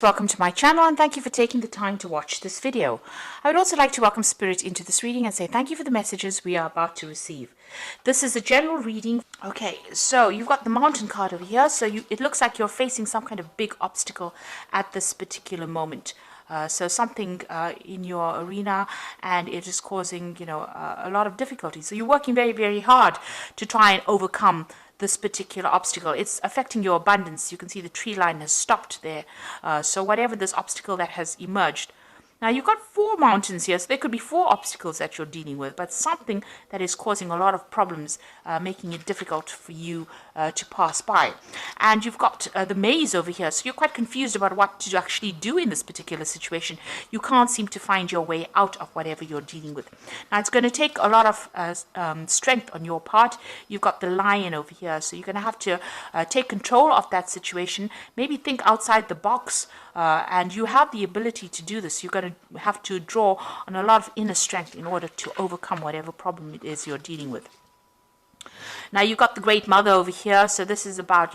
Welcome to my channel and thank you for taking the time to watch this video. I would also like to welcome Spirit into this reading and say thank you for the messages we are about to receive. This is a general reading. Okay, so you've got the Mountain card over here. So it looks like you're facing some kind of big obstacle at this particular moment. So something in your arena, and it is causing, a lot of difficulty. So you're working very, very hard to try and overcome this particular obstacle. It's affecting your abundance. You can see the tree line has stopped there. So whatever this obstacle that has emerged. Now you've got 4 mountains here, so there could be 4 obstacles that you're dealing with, but something that is causing a lot of problems, making it difficult for you to pass by. And you've got the maze over here, so you're quite confused about what to actually do in this particular situation. You can't seem to find your way out of whatever you're dealing with. Now it's going to take a lot of strength on your part. You've got the lion over here, so you're going to have to take control of that situation, maybe think outside the box, and you have the ability to do this. You're going to have to draw on a lot of inner strength in order to overcome whatever problem it is you're dealing with. Now you've got the Great Mother over here, so this is about,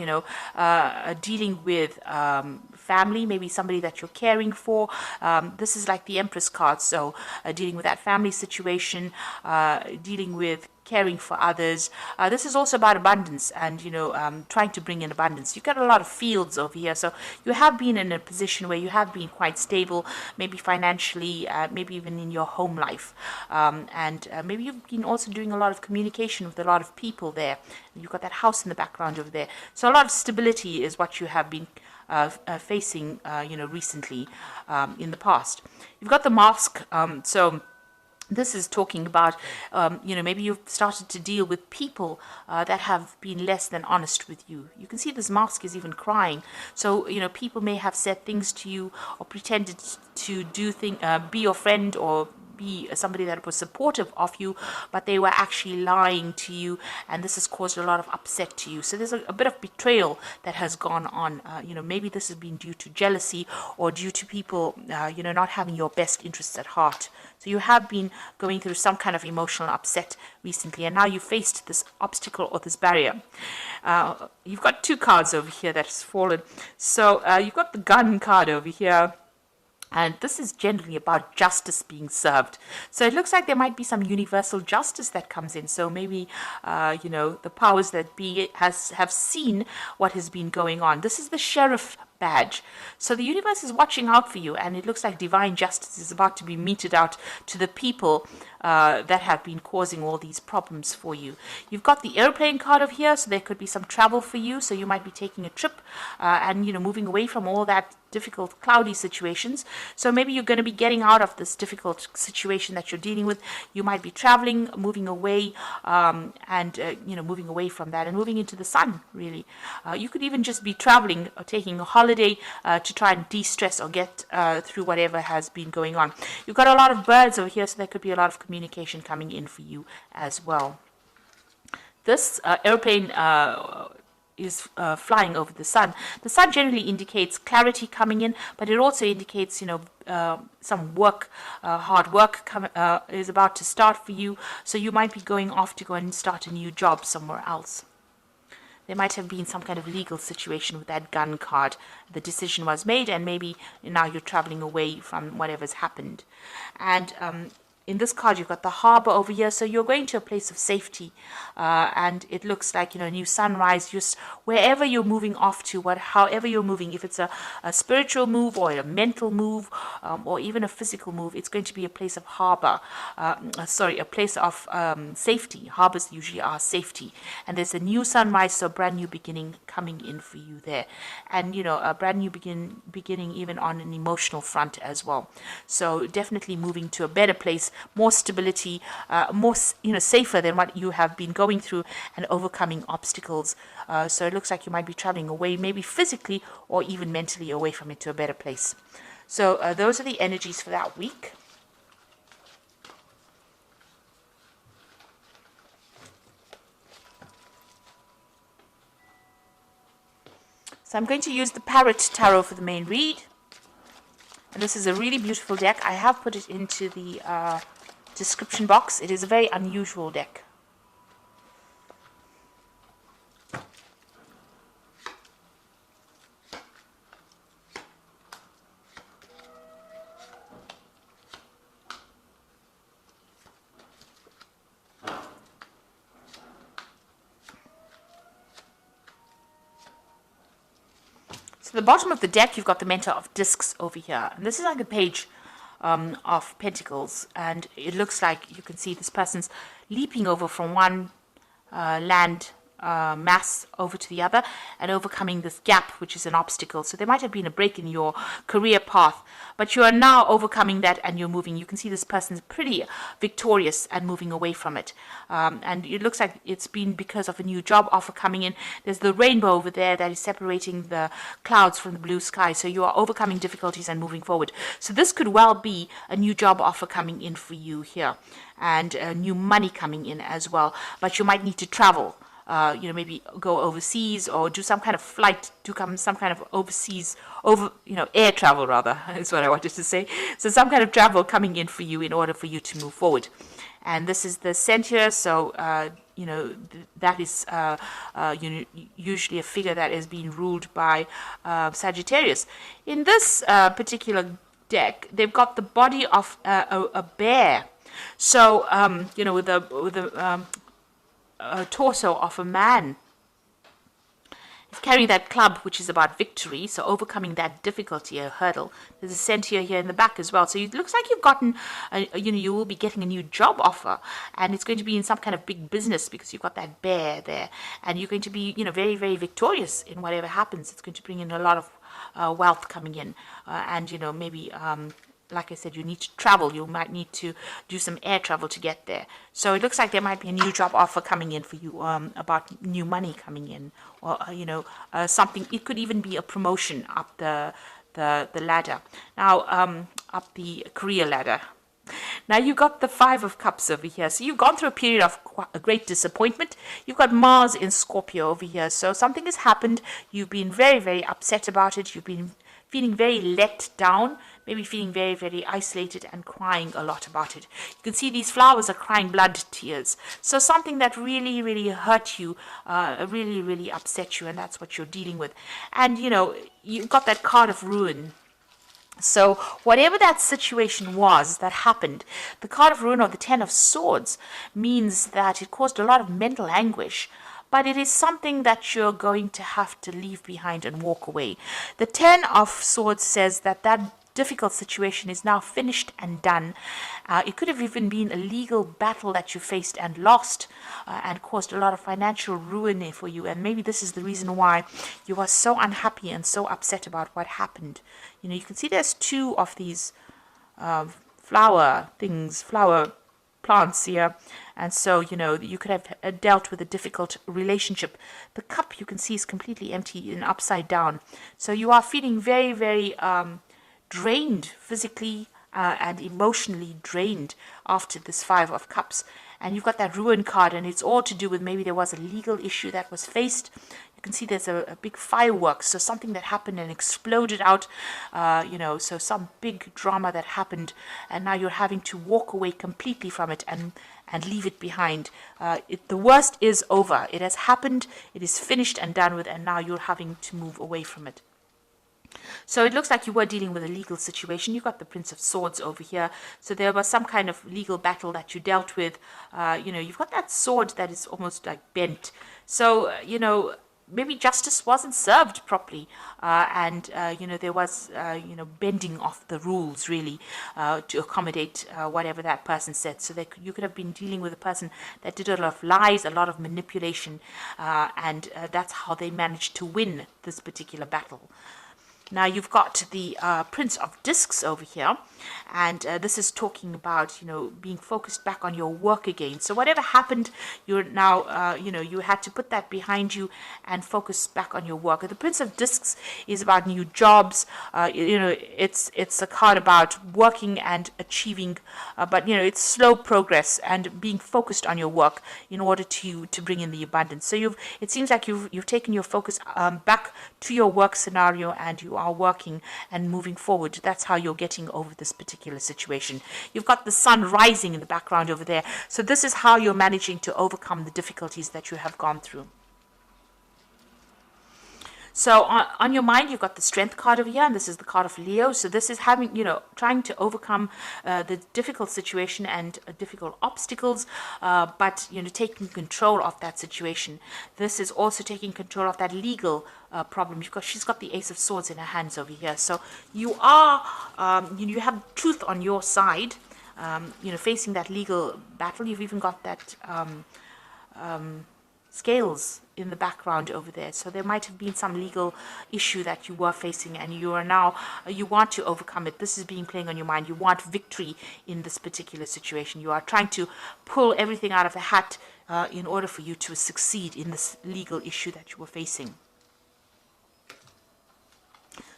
dealing with family, maybe somebody that you're caring for. This is like the Empress card, so dealing with that family situation, dealing with caring for others. This is also about abundance and, trying to bring in abundance. You've got a lot of fields over here, so you have been in a position where you have been quite stable, maybe financially, maybe even in your home life. And maybe you've been also doing a lot of communication with a lot of people there. You've got that house in the background over there. So a lot of stability is what you have been facing, recently in the past. You've got the mask, so this is talking about, maybe you've started to deal with people that have been less than honest with you. You can see this mask is even crying. So, people may have said things to you or pretended to be your friend or be somebody that was supportive of you, but they were actually lying to you, and this has caused a lot of upset to you. So there's a bit of betrayal that has gone on. Maybe this has been due to jealousy or due to people, not having your best interests at heart. So you have been going through some kind of emotional upset recently, and now you faced this obstacle or this barrier. You've got 2 cards over here that has fallen. So you've got the Gun card over here. And this is generally about justice being served. So it looks like there might be some universal justice that comes in. So maybe, the powers that be have seen what has been going on. This is the Sheriff badge. So the universe is watching out for you, and it looks like divine justice is about to be meted out to the people that have been causing all these problems for you. You've got the airplane card over here, so there could be some travel for you. So you might be taking a trip and, moving away from all that difficult, cloudy situations. So maybe you're going to be getting out of this difficult situation that you're dealing with. You might be traveling, moving away, moving away from that and moving into the sun, really. You could even just be traveling or taking a holiday to try and de-stress or get through whatever has been going on. You've got a lot of birds over here, so there could be a lot of communication coming in for you as well. This airplane is flying over the sun. The sun generally indicates clarity coming in, but it also indicates, some work, hard work is about to start for you. So you might be going off to go and start a new job somewhere else. There might have been some kind of legal situation with that Gun card. The decision was made, and maybe now you're traveling away from whatever's happened. And in this card, you've got the harbor over here, so you're going to a place of safety, and it looks like, a new sunrise. Just wherever you're moving off to, however you're moving, if it's a spiritual move or a mental move, or even a physical move, it's going to be a place of harbor. A place of safety. Harbors usually are safety, and there's a new sunrise, so a brand new beginning coming in for you there, and a brand new beginning even on an emotional front as well. So definitely moving to a better place, more stability, more safer than what you have been going through, and overcoming obstacles. So it looks like you might be traveling away, maybe physically or even mentally away from it, to a better place. So those are the energies for that week. So I'm going to use the Parrot Tarot for the main read. And this is a really beautiful deck. I have put it into the description box. It is a very unusual deck. the bottom of the deck, you've got the Mentor of Discs over here. And this is like a page of Pentacles. And it looks like you can see this person's leaping over from one land mass over to the other and overcoming this gap, which is an obstacle. So there might have been a break in your career path, but you are now overcoming that and you're moving. You can see this person's pretty victorious and moving away from it. And it looks like it's been because of a new job offer coming in. There's the rainbow over there that is separating the clouds from the blue sky. So you are overcoming difficulties and moving forward. So this could well be a new job offer coming in for you here, and new money coming in as well. But you might need to travel. Maybe go overseas or do some kind of flight, some kind of overseas, air travel rather, is what I wanted to say. So some kind of travel coming in for you in order for you to move forward. And this is the center, so, that is usually a figure that is being ruled by Sagittarius. In this particular deck, they've got the body of a bear. So, with a torso of a man. He's carrying that club, which is about victory, so overcoming that difficulty, a hurdle. There's a center here in the back as well. So it looks like you've gotten, you will be getting a new job offer, and it's going to be in some kind of big business because you've got that bear there, and you're going to be, very, very victorious in whatever happens. It's going to bring in a lot of wealth coming in, and maybe. Like I said, you need to travel. You might need to do some air travel to get there. So it looks like there might be a new job offer coming in for you, about new money coming in, or something. It could even be a promotion up the ladder. Now, up the career ladder. Now you've got the Five of Cups over here. So you've gone through a period of a great disappointment. You've got Mars in Scorpio over here. So something has happened. You've been very, very upset about it. You've been feeling very let down, maybe feeling very, very isolated and crying a lot about it. You can see these flowers are crying blood tears. So something that really, really hurt you, really, really upset you, and that's what you're dealing with. And, you've got that card of ruin. So whatever that situation was that happened, the card of ruin, or the Ten of Swords, means that it caused a lot of mental anguish. But it is something that you're going to have to leave behind and walk away. The Ten of Swords says that difficult situation is now finished and done. It could have even been a legal battle that you faced and lost, and caused a lot of financial ruin for you. And maybe this is the reason why you are so unhappy and so upset about what happened. You can see there's two of these flower plants here, and so you could have dealt with a difficult relationship. The cup, you can see, is completely empty and upside down, so you are feeling very, very drained physically and emotionally drained after this Five of Cups. And you've got that ruin card, and it's all to do with maybe there was a legal issue that was faced. You can see there's a big fireworks, so something that happened and exploded out, so some big drama that happened, and now you're having to walk away completely from it and leave it behind. The worst is over. It has happened, it is finished and done with, and now you're having to move away from it. So it looks like you were dealing with a legal situation. You've got the Prince of Swords over here. So there was some kind of legal battle that you dealt with. You've got that sword that is almost like bent. So, maybe justice wasn't served properly. And there was, bending of the rules, really, to accommodate whatever that person said. So you could have been dealing with a person that did a lot of lies, a lot of manipulation. And that's how they managed to win this particular battle. Now you've got the Prince of Discs over here, and this is talking about, being focused back on your work again. So whatever happened, you're now, you had to put that behind you and focus back on your work. The Prince of Discs is about new jobs. It's a card about working and achieving, but it's slow progress and being focused on your work in order to bring in the abundance. So it seems like you've taken your focus back to your work scenario, and you are working and moving forward. That's how you're getting over this particular situation. You've got the sun rising in the background over there. So this is how you're managing to overcome the difficulties that you have gone through. So on your mind, you've got the Strength card over here, and this is the card of Leo. So this is having, trying to overcome the difficult situation and difficult obstacles, but, taking control of that situation. This is also taking control of that legal problem. She's got the Ace of Swords in her hands over here. So you are, you have truth on your side, facing that legal battle. You've even got that scales in the background over there. So there might have been some legal issue that you were facing, and you are now, you want to overcome it. This is being playing on your mind. You want victory in this particular situation. You are trying to pull everything out of the hat in order for you to succeed in this legal issue that you were facing.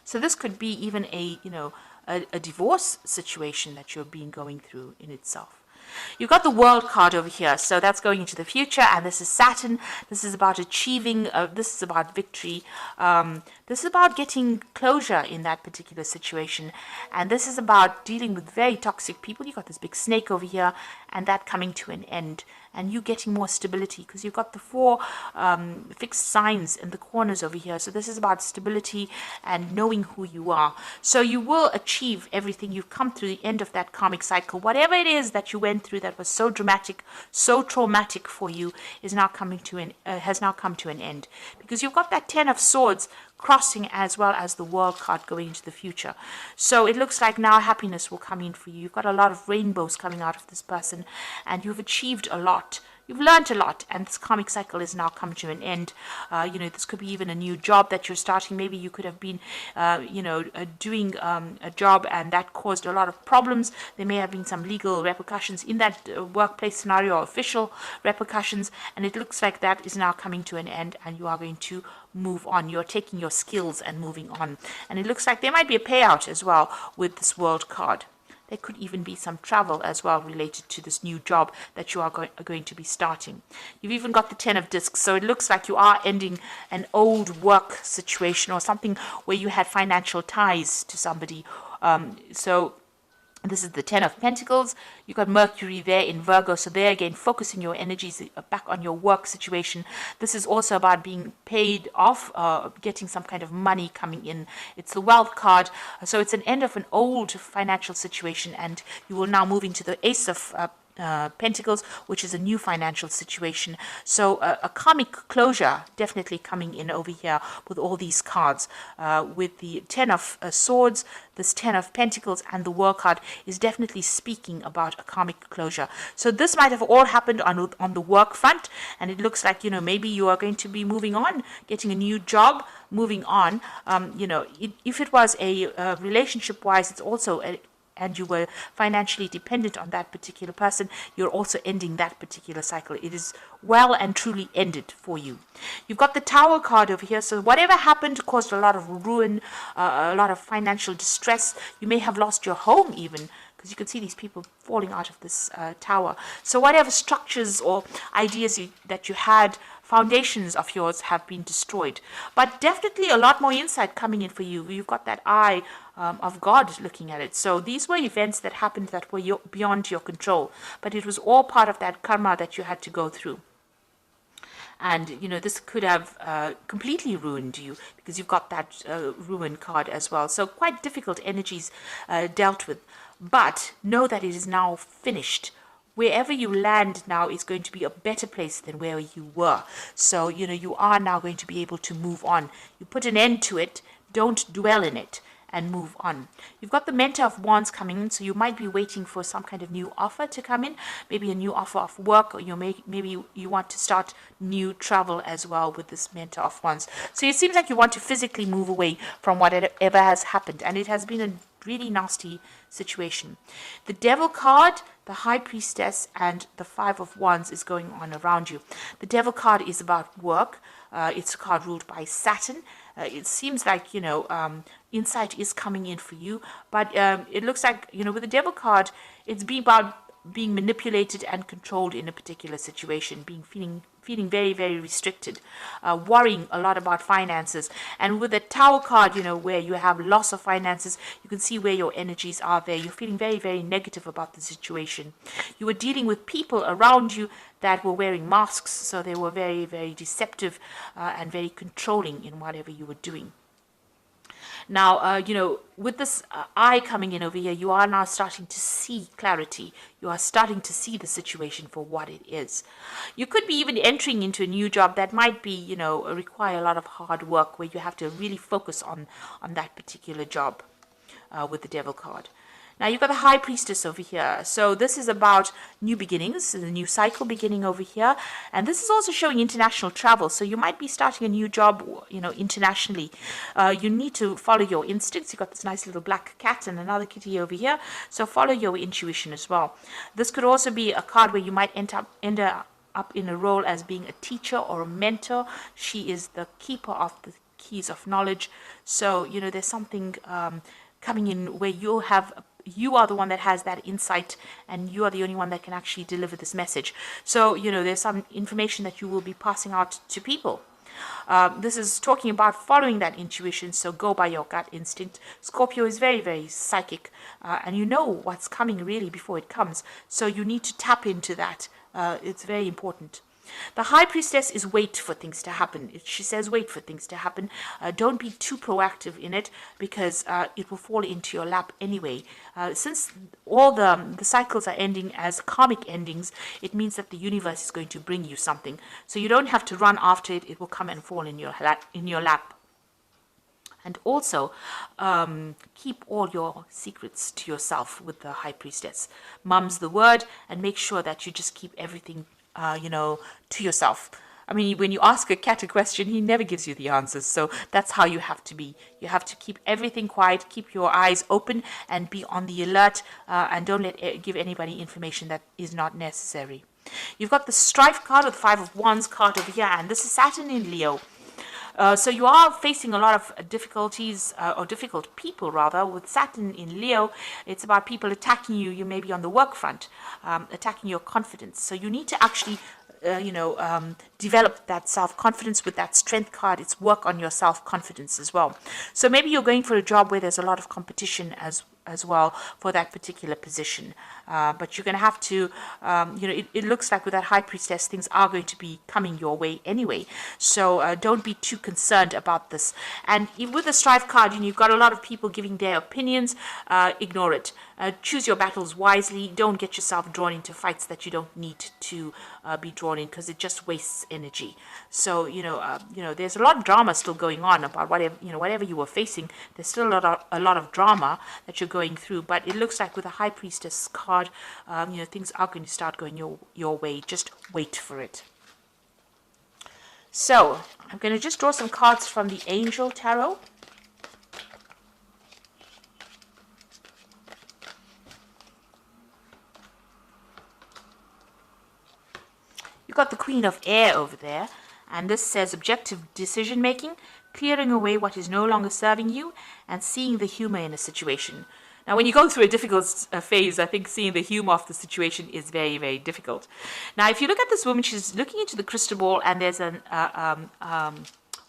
So this could be even a divorce situation that you're going through in itself. You've got the World card over here, so that's going into the future, and this is Saturn. This is about achieving, this is about victory. This is about getting closure in that particular situation, and this is about dealing with very toxic people. You've got this big snake over here, and that coming to an end, and you getting more stability, because you've got the 4 fixed signs in the corners over here. So this is about stability and knowing who you are. So you will achieve everything. You've come through the end of that karmic cycle. Whatever it is that you went through that was so dramatic, so traumatic for you, is now coming to has now come to an end, because you've got that 10 of Swords crossing, as well as the World card going into the future. So it looks like now happiness will come in for you. You've got a lot of rainbows coming out of this person, and you've achieved a lot. You've learned a lot, and this karmic cycle is now come to an end. This could be even a new job that you're starting. Maybe you could have been, doing a job, and that caused a lot of problems. There may have been some legal repercussions in that workplace scenario, or official repercussions, and it looks like that is now coming to an end, and you are going to move on. You're taking your skills and moving on. And it looks like there might be a payout as well with this World card. There could even be some travel as well related to this new job that you are going to be starting. You've even got the 10 of Discs, so it looks like you are ending an old work situation, or something where you had financial ties to somebody. So this is the 10 of Pentacles. You've got Mercury there in Virgo. So there again, focusing your energies back on your work situation. This is also about being paid off, getting some kind of money coming in. It's the Wealth card. So it's an end of an old financial situation, and you will now move into the Ace of Pentacles, which is a new financial situation. So a karmic closure definitely coming in over here with all these cards. With the 10 of Swords, this 10 of Pentacles, and the World card is definitely speaking about a karmic closure. So this might have all happened on the work front, and it looks like, maybe you are going to be moving on, getting a new job, moving on. If it was a relationship wise, it's also and you were financially dependent on that particular person, you're also ending that particular cycle. It is well and truly ended for you. You've got the Tower card over here. So whatever happened caused a lot of ruin, a lot of financial distress. You may have lost your home even, because you can see these people falling out of this tower. So whatever structures or ideas that you had, foundations of yours have been destroyed. But definitely a lot more insight coming in for you. You've got that eye of God looking at it. So these were events that happened that were beyond your control, but it was all part of that karma that you had to go through. And, this could have completely ruined you, because you've got that ruin card as well. So quite difficult energies dealt with. But know that it is now finished. Wherever you land now is going to be a better place than where you were. So, you are now going to be able to move on. You put an end to it. Don't dwell in it, and move on. You've got the Mentor of Wands coming in, so you might be waiting for some kind of new offer to come in, maybe a new offer of work, or maybe you want to start new travel as well with this Mentor of Wands. So it seems like you want to physically move away from whatever has happened, and it has been a really nasty situation. The Devil card, the High Priestess, and the 5 of Wands is going on around you. The Devil card is about work. It's a card ruled by Saturn. It seems like, insight is coming in for you, but it looks like, with the Devil card, it's about being manipulated and controlled in a particular situation, feeling very, very restricted, worrying a lot about finances. And with the Tower card, where you have loss of finances, you can see where your energies are there. You're feeling very, very negative about the situation. You were dealing with people around you that were wearing masks, so they were very, very deceptive and very controlling in whatever you were doing. Now, with this eye coming in over here, you are now starting to see clarity. You are starting to see the situation for what it is. You could be even entering into a new job that might be, require a lot of hard work, where you have to really focus on that particular job with the Devil card. Now you've got the High Priestess over here. So this is about new beginnings, the new cycle beginning over here. And this is also showing international travel. So you might be starting a new job, internationally. You need to follow your instincts. You've got this nice little black cat and another kitty over here. So follow your intuition as well. This could also be a card where you might end up in a role as being a teacher or a mentor. She is the keeper of the keys of knowledge. So, there's something coming in where you are the one that has that insight, and you are the only one that can actually deliver this message. So, there's some information that you will be passing out to people. This is talking about following that intuition, so go by your gut instinct. Scorpio is very, very psychic, and you know what's coming really before it comes. So you need to tap into that. It's very important. The High Priestess is wait for things to happen. She says wait for things to happen. Don't be too proactive in it, because it will fall into your lap anyway. Since all the cycles are ending as karmic endings, it means that the universe is going to bring you something. So you don't have to run after it. It will come and fall in your lap. And also, keep all your secrets to yourself with the High Priestess. Mum's the word, and make sure that you just keep everything to yourself. I mean, when you ask a cat a question, he never gives you the answers. So that's how you have to be. You have to keep everything quiet, keep your eyes open, and be on the alert, and don't give anybody information that is not necessary. You've got the Strife card with 5 of Wands card over here, and this is Saturn in Leo. So you are facing a lot of difficulties, or difficult people rather, with Saturn in Leo. It's about people attacking you. You may be on the work front, attacking your confidence. So you need to actually, develop that self-confidence with that Strength card. It's work on your self-confidence as well. So maybe you're going for a job where there's a lot of competition as well for that particular position. But you're going to have to, it looks like with that High Priestess, things are going to be coming your way anyway. So don't be too concerned about this. And with the Strife card, you've got a lot of people giving their opinions. Ignore it. Choose your battles wisely. Don't get yourself drawn into fights that you don't need to be drawn in, because it just wastes energy. So, there's a lot of drama still going on about whatever you were facing. There's still a lot of drama that you're going through, but it looks like with a High Priestess card, things are going to start going your way. Just wait for it. So I'm going to just draw some cards from the Angel Tarot. You've got the Queen of Air over there, and this says objective decision making, clearing away what is no longer serving you, and seeing the humor in a situation. Now, when you go through a difficult phase, I think seeing the humor of the situation is very, very difficult. Now, if you look at this woman, she's looking into the crystal ball, and there's a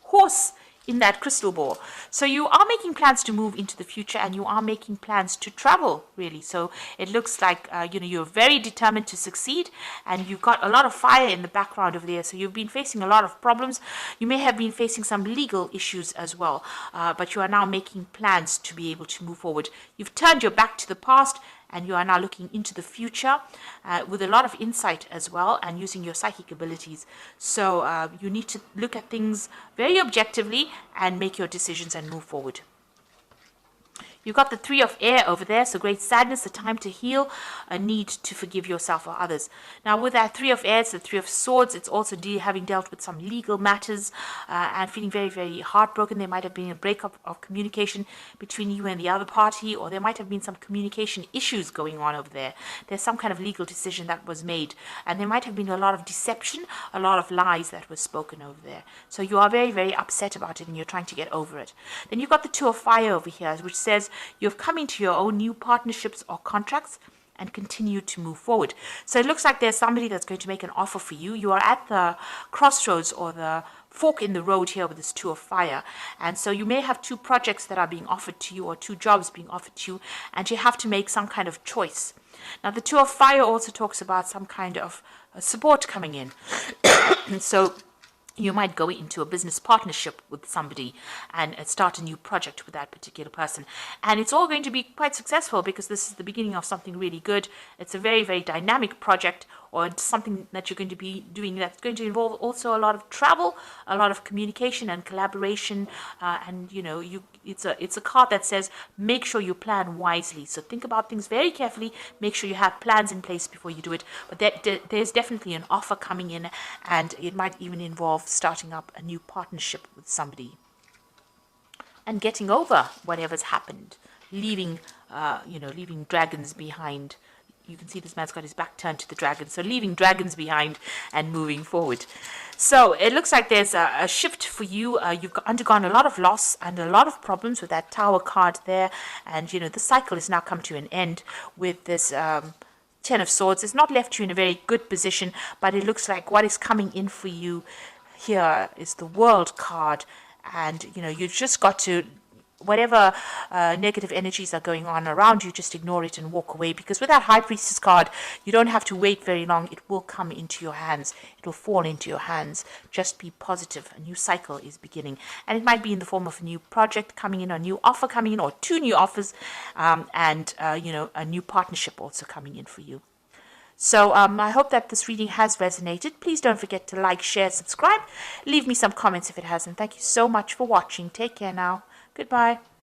horse in that crystal ball. So you are making plans to move into the future, and you are making plans to travel, really. So it looks like, you're very determined to succeed, and you've got a lot of fire in the background over there. So you've been facing a lot of problems. You may have been facing some legal issues as well, but you are now making plans to be able to move forward. You've turned your back to the past, and you are now looking into the future with a lot of insight as well, and using your psychic abilities. So you need to look at things very objectively and make your decisions and move forward. You've got the Three of Air over there, so great sadness, a time to heal, a need to forgive yourself or others. Now, with that Three of Air, it's the Three of Swords. It's also having dealt with some legal matters and feeling very, very heartbroken. There might have been a breakup of communication between you and the other party, or there might have been some communication issues going on over there. There's some kind of legal decision that was made, and there might have been a lot of deception, a lot of lies that was spoken over there. So you are very, very upset about it, and you're trying to get over it. Then you've got the Two of Fire over here, which says you've come into your own new partnerships or contracts, and continue to move forward. So it looks like there's somebody that's going to make an offer for you. You are at the crossroads or the fork in the road here with this Two of Fire. And so you may have two projects that are being offered to you, or two jobs being offered to you, and you have to make some kind of choice. Now, the Two of Fire also talks about some kind of support coming in. And so you might go into a business partnership with somebody and start a new project with that particular person. And it's all going to be quite successful because this is the beginning of something really good. It's a very, very dynamic project, or something that you're going to be doing that's going to involve also a lot of travel, a lot of communication and collaboration. And, you know, it's a card that says make sure you plan wisely. So think about things very carefully. Make sure you have plans in place before you do it. But there's definitely an offer coming in, and it might even involve starting up a new partnership with somebody and getting over whatever's happened, leaving dragons behind. You can see this man's got his back turned to the dragon, so leaving dragons behind and moving forward. So it looks like there's a shift for you. You've undergone a lot of loss and a lot of problems with that Tower card there, and you know the cycle has now come to an end with this Ten of Swords. It's not left you in a very good position, but it looks like what is coming in for you here is the World card, and you know you've just got to, whatever negative energies are going on around you, just ignore it and walk away, because with that High Priestess card, you don't have to wait very long. It will come into your hands. It will fall into your hands. Just be positive. A new cycle is beginning, and it might be in the form of a new project coming in, a new offer coming in, or two new offers, and a new partnership also coming in for you. So I hope that this reading has resonated. Please don't forget to like, share, subscribe. Leave me some comments if it hasn't. Thank you so much for watching. Take care now. Goodbye.